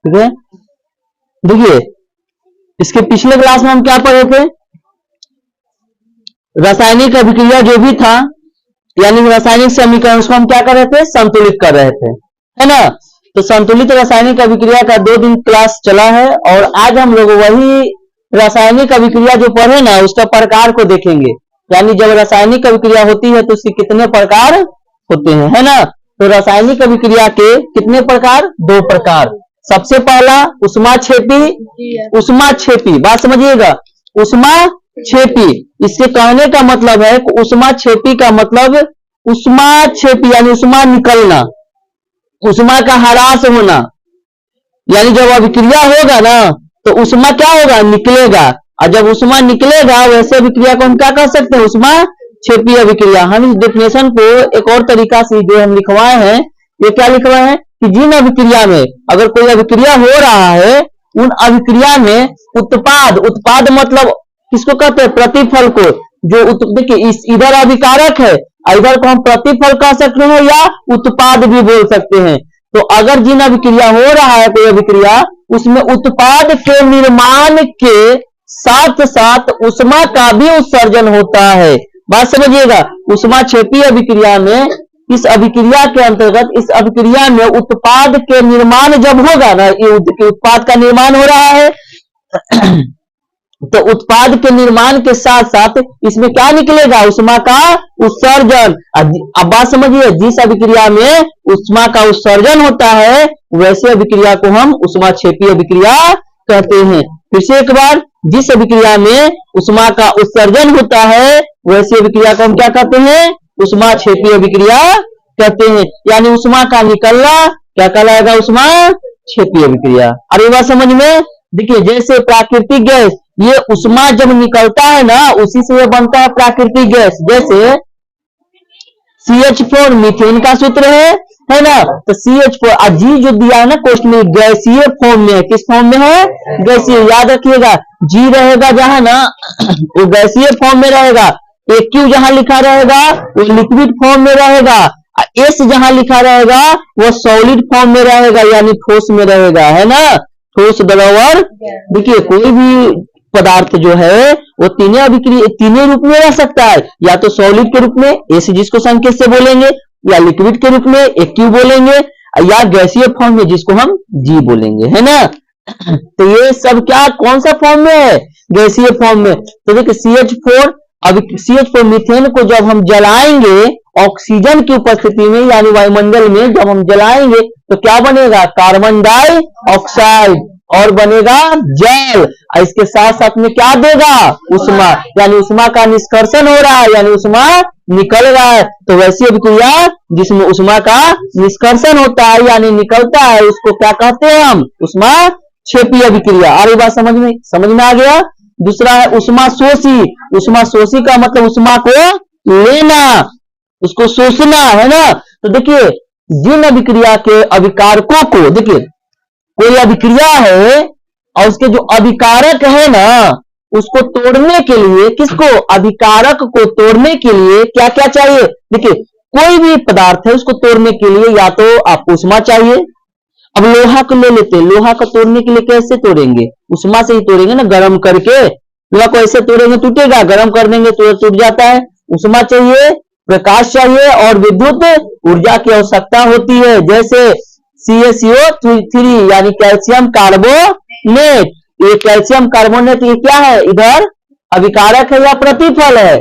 ठीक है। देखिए इसके पिछले क्लास में हम क्या पढ़े थे, रासायनिक अभिक्रिया जो भी था यानी रासायनिक समीकरण उसको हम क्या कर रहे थे, संतुलित कर रहे थे, है ना। तो संतुलित रासायनिक अभिक्रिया का 2 दिन क्लास चला है और आज हम लोग वही रासायनिक अभिक्रिया जो पढ़े ना उसका प्रकार को देखेंगे, यानी जब रासायनिक अभिक्रिया होती है तो उसके कितने प्रकार होते हैं, है ना। तो रासायनिक अभिक्रिया के कितने प्रकार, 2 प्रकार। सबसे पहला उष्माक्षेपी, बात समझिएगा, उष्माक्षेपी। इसके कहने का मतलब है कि उष्माक्षेपी का मतलब उष्माक्षेपी यानी उष्मा निकलना, उष्मा का ह्रास होना, यानी जब अभिक्रिया होगा ना तो उष्मा क्या होगा, निकलेगा, और जब उष्मा निकलेगा वैसे अभिक्रिया को हम क्या कह सकते हैं, उष्माक्षेपी अभिक्रिया। हम इस डेफिनेशन को एक और तरीका से जो हम लिखवाए हैं, ये क्या लिखवाए हैं कि जिन अभिक्रिया में अगर कोई अभिक्रिया हो रहा है उन अभिक्रिया में उत्पाद मतलब किसको कहते हैं, प्रतिफल को। जो देखिए इधर अभिकारक है, इधर को हम प्रतिफल कह सकते हैं या उत्पाद भी बोल सकते हैं। तो अगर जिन अभिक्रिया हो रहा है कोई अभिक्रिया, उसमें उत्पाद के निर्माण के साथ साथ उष्मा का भी उत्सर्जन होता है। बात समझिएगा, उष्माक्षेपी अभिक्रिया में, इस अभिक्रिया के अंतर्गत, इस अभिक्रिया में उत्पाद के निर्माण जब होगा ना, ये उत्पाद का निर्माण हो रहा है तो उत्पाद के निर्माण के साथ साथ इसमें क्या निकलेगा, उष्मा का उत्सर्जन। अब बात समझिए, जिस अभिक्रिया में उष्मा का उत्सर्जन होता है वैसे अभिक्रिया को हम उष्माक्षेपी अभिक्रिया कहते हैं। फिर से एक बार, जिस अभिक्रिया में उष्मा का उत्सर्जन होता है वैसे अभिक्रिया को हम क्या कहते हैं, उष्माक्षेपी अभिक्रिया कहते हैं। यानी उष्मा का निकलना क्या कहलाएगा, उष्माक्षेपी अभिक्रिया। अरे बात समझ में। देखिए जैसे प्राकृतिक गैस, ये उष्मा जब निकलता है ना उसी से ये बनता है प्राकृतिक गैस। जैसे CH4 मीथेन का सूत्र है ना। तो CH4 जी जो दिया है ना क्वेश्चन में, गैसीय फॉर्म में है। किस फॉर्म में है, गैसीय। याद रखिएगा, जी रहेगा जहां ना वो गैसीय फॉर्म में रहेगा, AQ जहां लिखा रहेगा वो लिक्विड फॉर्म में रहेगा, S जहां लिखा रहेगा वो सॉलिड फॉर्म में रहेगा यानी ठोस में रहेगा, है ना, ठोस द्रव। देखिए कोई भी पदार्थ जो है वो तीनों रूप में रह सकता है, या तो सॉलिड के रूप में एस जिसको संकेत से बोलेंगे, या लिक्विड के रूप में AQ बोलेंगे, या गैसीय फॉर्म में जिसको हम जी बोलेंगे, है ना। तो ये सब क्या कौन सा फॉर्म में है, गैसीय फॉर्म में। तो देखिए CH4 मीथेन को जब हम जलाएंगे ऑक्सीजन की उपस्थिति में यानी वायुमंडल में जब हम जलाएंगे तो क्या बनेगा, कार्बन डाइऑक्साइड और बनेगा जल। इसके साथ साथ में क्या देगा, उष्मा, यानी उष्मा का निष्कर्षण हो रहा है यानी उष्मा निकल रहा है। तो वैसी अभिक्रिया जिसमें उष्मा का निष्कर्षण होता है यानी निकलता है उसको क्या कहते हैं हम, उष्माक्षेपी अभिक्रिया। और ये बात समझ में आ गया। दूसरा है उष्माशोषी। उष्माशोषी का मतलब उष्मा को लेना, उसको शोषना, है ना। तो देखिए जिन अभिक्रिया के अभिकारकों को, देखिए कोई अभिक्रिया है और उसके जो अभिकारक है ना उसको तोड़ने के लिए, किसको, अभिकारक को तोड़ने के लिए क्या क्या चाहिए। देखिए कोई भी पदार्थ है उसको तोड़ने के लिए या तो आपको उष्मा चाहिए। अब लोहा को ले लेते हैं, लोहा को तोड़ने के लिए कैसे तोड़ेंगे, उष्मा से ही तोड़ेंगे ना, गर्म करके। लोहा को ऐसे तोड़ेंगे टूटेगा, गर्म कर देंगे तो टूट जाता है। उष्मा चाहिए, प्रकाश चाहिए और विद्युत ऊर्जा की आवश्यकता होती है। जैसे CaCO3 यानी कैल्शियम कार्बोनेट, ये कैल्शियम कार्बोनेट ये क्या है, इधर अभिकारक है या प्रतिफल है,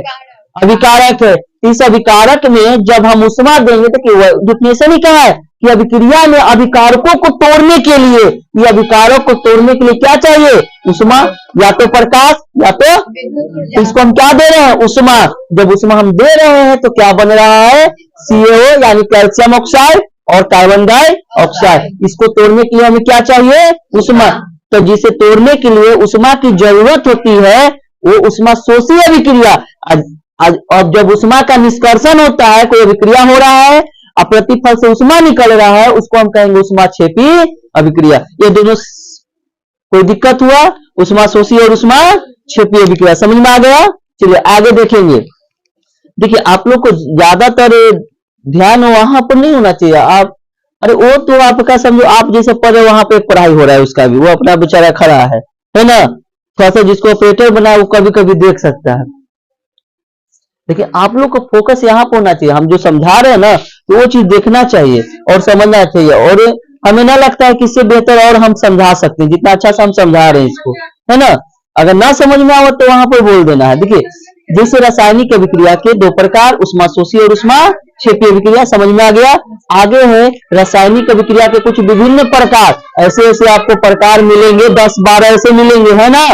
अभिकारक है। इस अभिकारक में जब हम उष्मा देंगे तो डिफिनेशन ही क्या है कि अभिक्रिया में अभिकारकों को तोड़ने के लिए, ये अभिकारक को तोड़ने के लिए क्या चाहिए, उष्मा, या तो प्रकाश या तो इसको हम क्या दे रहे हैं, उष्मा। जब उष्मा हम दे रहे हैं तो क्या बन रहा है, CaO यानी कैल्शियम ऑक्साइड और कार्बन डाइऑक्साइड। इसको तोड़ने के लिए हमें क्या चाहिए, उष्मा। तो जिसे तोड़ने के लिए उष्मा की जरूरत होती है वो उष्मा शोषी अभिक्रिया। अब जब उष्मा का निष्कर्षण होता है, कोई अभिक्रिया हो रहा है और प्रतिफल से उष्मा निकल रहा है, उसको हम कहेंगे उष्माक्षेपी अभिक्रिया। ये दोनों कोई दिक्कत हुआ, उष्मा शोषी और उष्माक्षेपी अभिक्रिया समझ में आ गया। चलिए आगे देखेंगे। देखिए आप लोग को ज्यादातर ध्यान वहां पर नहीं होना चाहिए, आप अरे वो तो आपका समझो, आप जैसे पढ़ रहे वहां पे पढ़ाई हो रहा है उसका भी, वो अपना बेचारा खड़ा है ना। थोड़ा सा जिसको ऑपरेटर बना वो कभी कभी देख सकता है। देखिए आप लोग को फोकस यहाँ पे होना चाहिए, हम जो समझा रहे हैं ना तो वो चीज देखना चाहिए और समझना चाहिए, और हमें ना लगता है कि इससे बेहतर और हम समझा सकते हैं जितना अच्छा से हम समझा रहे हैं इसको, है ना। अगर ना समझ में आवा तो वहां पर बोल देना है। देखिए जैसे रासायनिक अभिक्रिया के दो प्रकार, उष्माशोषी और उष्माक्षेपी अभिक्रिया, समझ में आ गया। आगे है रासायनिक अभिक्रिया के कुछ विभिन्न प्रकार, ऐसे ऐसे आपको प्रकार मिलेंगे, 10-12 ऐसे मिलेंगे, है ना।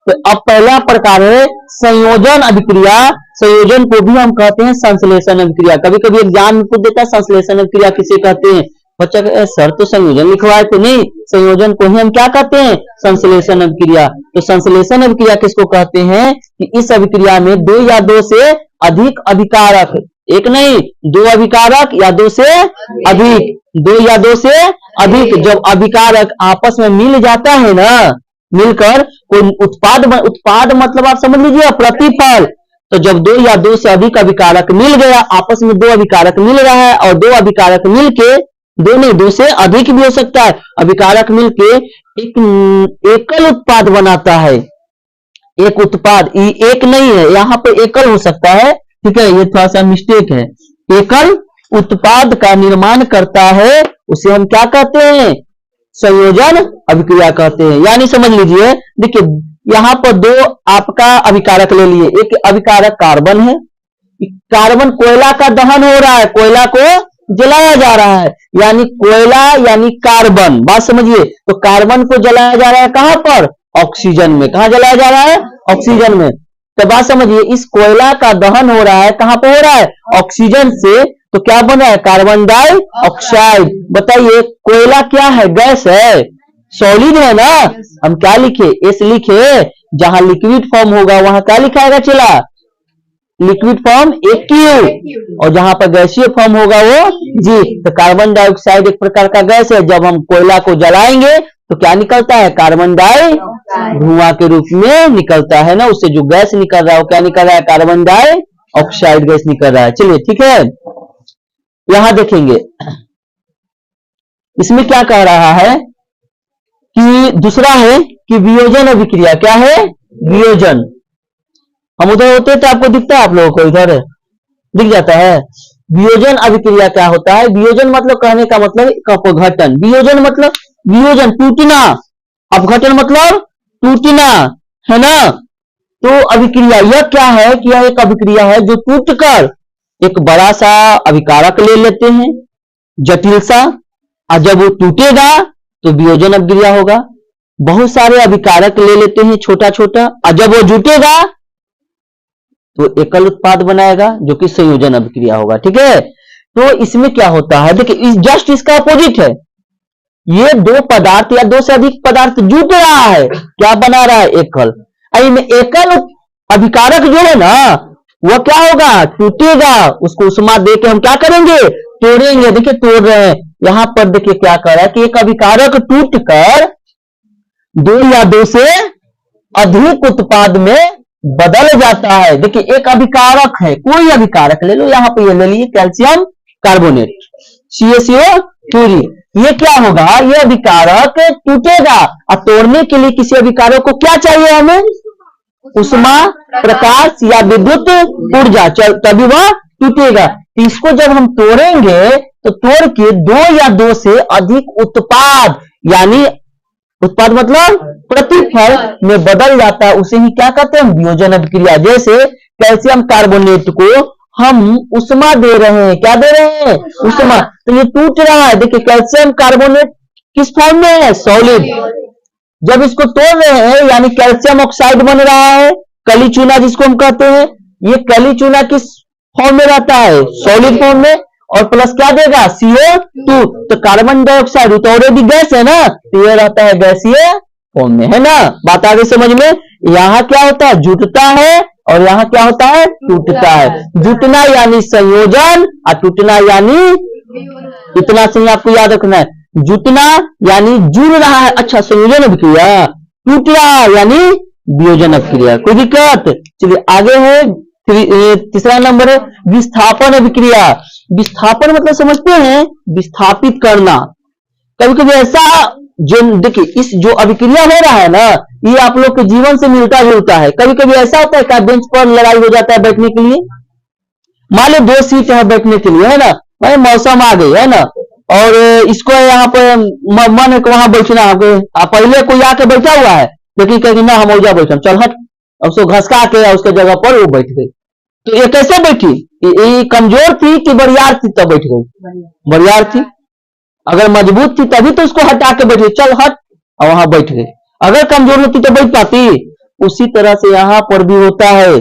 तो अब पहला प्रकार है संयोजन अभिक्रिया। संयोजन को भी हम कहते हैं संश्लेषण अभिक्रिया। कभी कभी एग्जाम में पूछ देता है संश्लेषण अभिक्रिया किसे कहते हैं, बच्चा सर तो संयोजन लिखवाए थे, नहीं, संयोजन को ही हम क्या कहते हैं, संश्लेषण अभिक्रिया। तो संश्लेषण अभिक्रिया किसको कहते हैं कि इस अभिक्रिया में दो या दो से अधिक अभिकारक, एक नहीं दो अभिकारक या दो से अधिक, दो या दो से अधिक जब अभिकारक आपस में मिल जाता है ना, मिलकर कोई उत्पाद मतलब आप समझ लीजिए प्रतिफल। तो जब दो या दो से अधिक अभिकारक मिल गया, आपस में दो अभिकारक मिल रहा है और दो अभिकारक मिलके, दो नहीं दो से अधिक भी हो सकता है, अभिकारक मिलके एक एकल उत्पाद बनाता है। एक उत्पाद, एक नहीं है यहाँ पे, एकल हो सकता है, ठीक है, ये थोड़ा सा मिस्टेक है। एकल उत्पाद का निर्माण करता है, उसे हम क्या कहते हैं, संयोजन अभिक्रिया कहते हैं। यानी समझ लीजिए, देखिए यहाँ पर दो आपका अभिकारक ले लिए, एक अभिकारक कार्बन है, कार्बन कोयला का दहन हो रहा है, कोयला को जलाया जा रहा है, यानी कोयला यानी कार्बन, बात समझिए। तो कार्बन को जलाया जा रहा है कहां पर, ऑक्सीजन में। कहां जलाया जा रहा है, ऑक्सीजन में। तो बात समझिए, इस कोयला का दहन हो रहा है, कहां पर हो रहा है, ऑक्सीजन से। तो क्या बना है, कार्बन डाइऑक्साइड। बताइए कोयला क्या है, गैस है, सॉलिड है ना। हम क्या लिखे, एस लिखे, जहां लिक्विड फॉर्म होगा वहां क्या लिखाएगा, चला लिक्विड फॉर्म AQ, और जहां पर गैसीय फॉर्म होगा वो G। तो कार्बन डाइऑक्साइड एक प्रकार का गैस है, जब हम कोयला को जलाएंगे तो क्या निकलता है, कार्बन डाई धुआं के रूप में निकलता है ना, उससे जो गैस निकल रहा है वो क्या निकल रहा है, कार्बन डाइऑक्साइड गैस निकल रहा है। चलिए ठीक है, यहां देखेंगे इसमें क्या कह रहा है कि दूसरा है कि वियोजन अभिक्रिया। क्या है, वियोजन। हम उधर होते हैं तो आपको दिखता है, आप लोगों को इधर दिख जाता है। वियोजन अभिक्रिया क्या होता है, वियोजन मतलब कहने का मतलब अपघटन, वियोजन मतलब वियोजन टूटना, अपघटन मतलब टूटना, है ना। तो अभिक्रिया यह क्या है कि यह एक अभिक्रिया है जो टूटकर एक बड़ा सा अभिकारक ले लेते हैं, जटिल सा, और जब वो टूटेगा तो वियोजन अभिक्रिया होगा। बहुत सारे अभिकारक ले लेते हैं छोटा छोटा, और जब वो जुटेगा तो एकल उत्पाद बनाएगा जो कि संयोजन अभिक्रिया होगा, ठीक है। तो इसमें क्या होता है, देखिए जस्ट इसका अपोजिट है, ये दो पदार्थ या दो से अधिक पदार्थ जुट रहा है, क्या बना रहा है, एकल। में एकल अभिकारक जो है ना वह क्या होगा, टूटेगा, उसको उष्मा दे के हम क्या करेंगे, तोड़ेंगे। देखिए तोड़ रहे हैं, यहां पर देखिए क्या कर रहा है कि एक अभिकारक टूटकर दो या दो से अधिक उत्पाद में बदल जाता है। देखिए एक अभिकारक है, कोई अभिकारक ले लो, यहां पे ये ले लिए कैल्शियम कार्बोनेट CaCO3, ये क्या होगा, ये अभिकारक टूटेगा, और तोड़ने के लिए किसी अभिकारक को क्या चाहिए हमें, उष्मा, प्रकाश या विद्युत ऊर्जा, तभी वह टूटेगा। इसको जब हम तोड़ेंगे तो तोड़ के दो या दो से अधिक उत्पाद, यानी उत्पाद मतलब प्रतिफल में बदल जाता है, उसे ही क्या कहते हैं, वियोजन अभिक्रिया। जैसे कैल्शियम कार्बोनेट को हम उष्मा दे रहे हैं, क्या दे रहे हैं, उष्मा, तो ये टूट रहा है। देखिए कैल्शियम कार्बोनेट किस फॉर्म में है, सॉलिड। जब इसको तोड़ रहे हैं यानी कैल्शियम ऑक्साइड बन रहा है, कली चूना जिसको हम कहते हैं, ये कली चूना किस फॉर्म में रहता है, सॉलिड फॉर्म में, और प्लस क्या देगा, CO2। तो कार्बन डाइऑक्साइड तो ऑलरेडी गैस है ना, तो ये रहता है गैसीय फॉर्म में, है ना। बात आगे समझ में, यहाँ क्या होता है, जुटता है, और यहाँ क्या होता है, टूटता है। जुटना यानी संयोजन, और टूटना यानी, इतना से आपको याद रखना है, जुटना यानी जुड़ रहा है, अच्छा संयोजन अभिक्रिया, टूट रहा है यानी वियोजन अभिक्रिया। कोई दिक्कत, चलिए आगे है तीसरा नंबर है विस्थापन अभिक्रिया। विस्थापन मतलब समझते हैं विस्थापित करना। कभी कभी ऐसा जो देखिए इस जो अभिक्रिया हो रहा है ना, ये आप लोग के जीवन से मिलता जुलता है। कभी कभी ऐसा होता है कि बेंच पर लड़ाई हो जाता है बैठने के लिए, मान लो 2 सीट है बैठने के लिए, है ना, भाई मौसम आ गई है ना, और इसको यहाँ पे मन है कि वहां बैठना है, पहले कोई आके बैठा हुआ है लेकिन कहेगी ना हम औजा बैठम, चल हट, अब उसको घसका के उसके जगह पर वो बैठ गई। तो ये कैसे बैठी? ये कमजोर थी कि बरियार थी तब बैठ गई? बरियार थी। अगर मजबूत थी तभी तो उसको हटा के बैठ गई, चल हट, और वहां बैठ गई। अगर कमजोर होती तो बैठ पाती? उसी तरह से यहां पर भी होता है,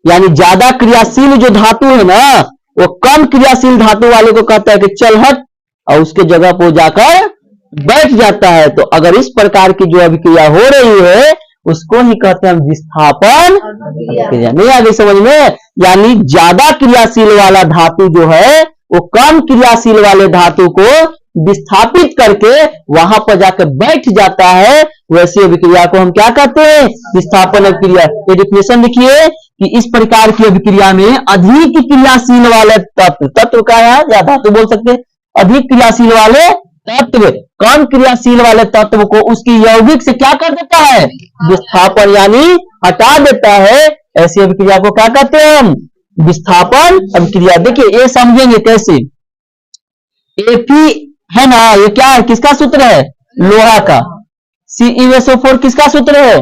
यानी ज्यादा क्रियाशील जो धातु है ना, वो कम क्रियाशील धातु वाले को कहता है कि चल हट, और उसके जगह पर जाकर बैठ जाता है। तो अगर इस प्रकार की जो अभिक्रिया हो रही है उसको ही कहते हैं विस्थापन अभिक्रिया। नहीं आ गई समझ में? यानी ज्यादा क्रियाशील वाला धातु जो है वो कम क्रियाशील वाले धातु को विस्थापित करके वहां पर जाकर बैठ जाता है, वैसी अभिक्रिया को हम क्या कहते हैं? विस्थापन अभिक्रिया। ये डिफिनेशन लिखिए कि इस प्रकार की अभिक्रिया में अधिक क्रियाशील वाले तत्व का है या धातु बोल सकते हैं, अधिक क्रियाशील वाले तत्व कम क्रियाशील वाले तत्व को उसकी यौगिक से क्या कर देता है? विस्थापन, यानी हटा देता है। ऐसी अभिक्रिया को क्या कहते हैं हम? विस्थापन अभिक्रिया। देखिए ये समझेंगे कैसे। Fe है ना, ये क्या है, किसका सूत्र है? लोहा का। CeSO4 किसका सूत्र है?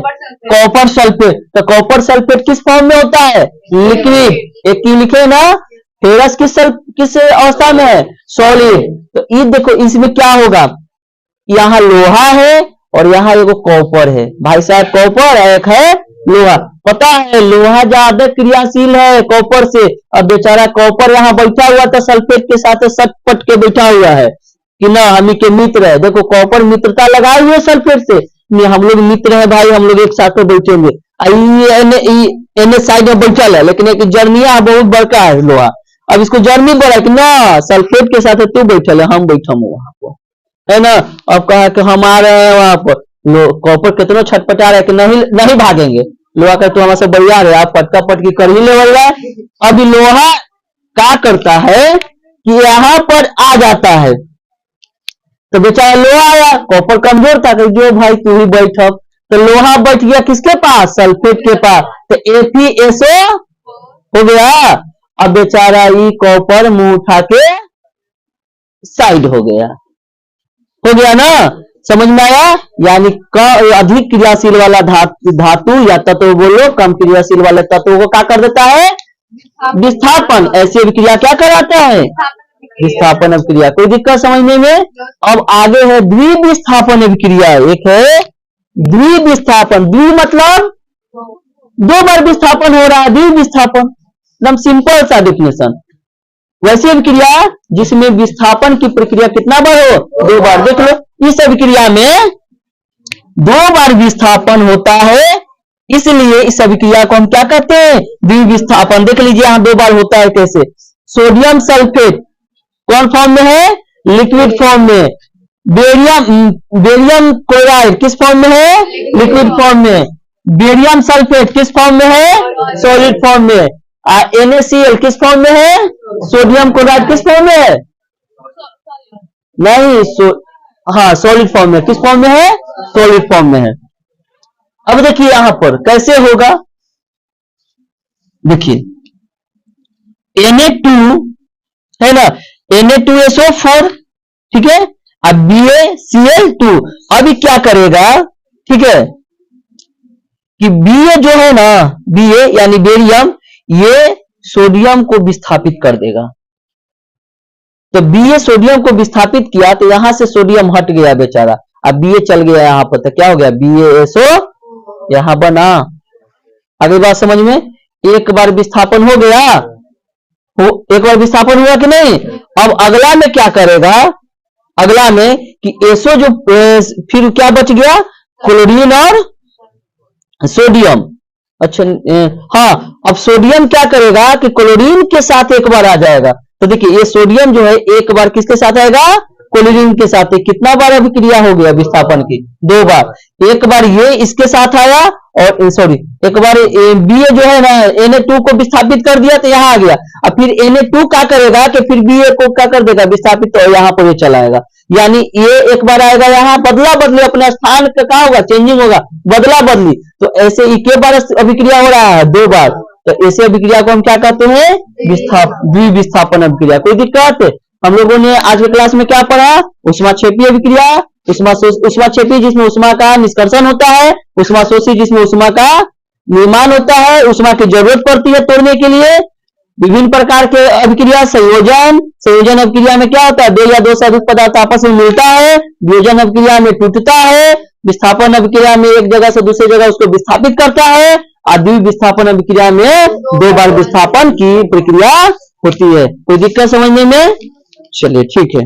Copper sulphate. तो कॉपर सल्फेट किस फॉर्म में होता है? लिक्विड। एक की लिखे ना, फेरस किस अवस्था में है? सॉलिड। तो ये देखो इसमें क्या होगा, यहाँ लोहा है और यहाँ एगो कॉपर है, भाई साहब कॉपर, एक है लोहा। पता है लोहा ज्यादा क्रियाशील है कॉपर से। अब बेचारा कॉपर यहाँ बैठा हुआ था सल्फेट के साथ सटपट के बैठा हुआ है कि ना हम के मित्र है। देखो कॉपर मित्रता लगाए हुए सल्फेट से, नहीं हम लोग मित्र है भाई, हम लोग एक साथ बैठेंगे। एने साइड में बैठा है, लेकिन एक जर्मिया बहुत बड़का है लोहा। अब इसको जर्मी बोला कि ना सल्फेट के साथ तू बैठल है, हम बैठम वहां पर, है ना। अब कहा कि हम आ रहे हैं वहां पर, कॉपर कितना छटपटा रहा है कि नहीं भागेंगे। लोहा का तो हमारे बढ़िया है, आप पटका पटकी कर ही ले रहा है। अभी लोहा क्या करता है कि यहाँ पर आ जाता है, तो बेचारा लोहा आया, कॉपर कमजोर था कि जो भाई तू ही बैठ। तो लोहा बैठ गया किसके पास? सल्फेट के पास। तो FeSO हो गया। अब बेचारा ये कॉपर मुंह उठा के साइड हो गया ना, समझ में आया? यानी अधिक क्रियाशील वाला धातु या तत्व बोलो कम क्रियाशील वाले तत्व को क्या कर देता है? विस्थापन। ऐसी अभिक्रिया क्या कराता है? विस्थापन अभिक्रिया। कोई दिक्कत समझने में? अब आगे है द्विविस्थापन अभिक्रिया। एक है द्विविस्थापन। द्वि मतलब 2 बार विस्थापन हो रहा है, द्विविस्थापन। एकदम सिंपल सा डिफिनेशन। वैसी अभिक्रिया जिसमें विस्थापन की प्रक्रिया कितना बार हो? 2 बार। देख लो इस अभिक्रिया में 2 बार विस्थापन होता है, इसलिए इस अभिक्रिया को हम क्या कहते हैं? द्विविस्थापन। देख लीजिए यहां 2 बार होता है कैसे। सोडियम सल्फेट कौन फॉर्म में है? लिक्विड फॉर्म में। बेरियम क्लोराइड किस फॉर्म में है? लिक्विड फॉर्म में। बेरियम सल्फेट किस फॉर्म में है? सॉलिड फॉर्म में। NaCl किस फॉर्म में है? सोडियम क्लोराइड किस फॉर्म में है? नहीं, हाँ सॉलिड फॉर्म में। किस फॉर्म में है? सॉलिड फॉर्म में है। अब देखिए यहां पर कैसे होगा, देखिए Na2 है ना, Na2SO4, ठीक है। अब BaCl2 अभी क्या करेगा, ठीक है, कि Ba जो है ना, Ba यानी बेरियम, ये सोडियम को विस्थापित कर देगा। तो Ba सोडियम को विस्थापित किया तो यहां से सोडियम हट गया बेचारा, अब Ba चल गया यहां पर, तो क्या हो गया? BaSO यहां बना। अगली बात समझ में? एक बार विस्थापन हो गया, एक बार विस्थापन हुआ कि नहीं। अब अगला में क्या करेगा? अगला में कि एसो जो फिर क्या बच गया? क्लोरीन और सोडियम। अच्छा हाँ, अब सोडियम क्या करेगा कि क्लोरीन के साथ एक बार आ जाएगा। तो देखिए ये सोडियम जो है एक बार किसके साथ आएगा? क्लोरीन के साथ। कितना बार अभिक्रिया हो गया विस्थापन की? 2 बार। एक बार ये इसके साथ आया और सॉरी एक बार बी ए जो है ना Na2 को विस्थापित कर दिया तो यहाँ आ गया, अब फिर Na2 क्या करेगा कि फिर बी ए को क्या कर देगा विस्थापित, तो यहाँ पर ये चला आएगा। यानी ये एक बार आएगा यहाँ बदला बदली अपना स्थान का क्या होगा चेंजिंग होगा, बदला बदली। तो ऐसे ही के बार अभिक्रिया हो रहा है 2 बार, तो ऐसे अभिक्रिया को हम क्या कहते हैं द्विविस्थापन अभिक्रिया। कोई दिक्कत? हम लोगों ने आज के क्लास में क्या पढ़ा, ऊष्माक्षेपीय अभिक्रिया, ऊष्माक्षेपी जिसमें ऊष्मा का निष्कर्षण होता है, ऊष्माशोषी जिसमें ऊष्मा का निर्माण होता है, ऊष्मा की जरूरत पड़ती है तोड़ने के लिए। विभिन्न प्रकार के अभिक्रिया, संयोजन अभिक्रिया में क्या होता है, 2 या 2 से अधिक पदार्थ आपस में मिलता है, वियोजन अभिक्रिया में टूटता है, विस्थापन अभिक्रिया में एक जगह से दूसरी जगह उसको विस्थापित करता है, और द्विविस्थापन अभिक्रिया में 2 बार विस्थापन की प्रक्रिया होती है। कोई दिक्कत समझने में? चलिए ठीक है।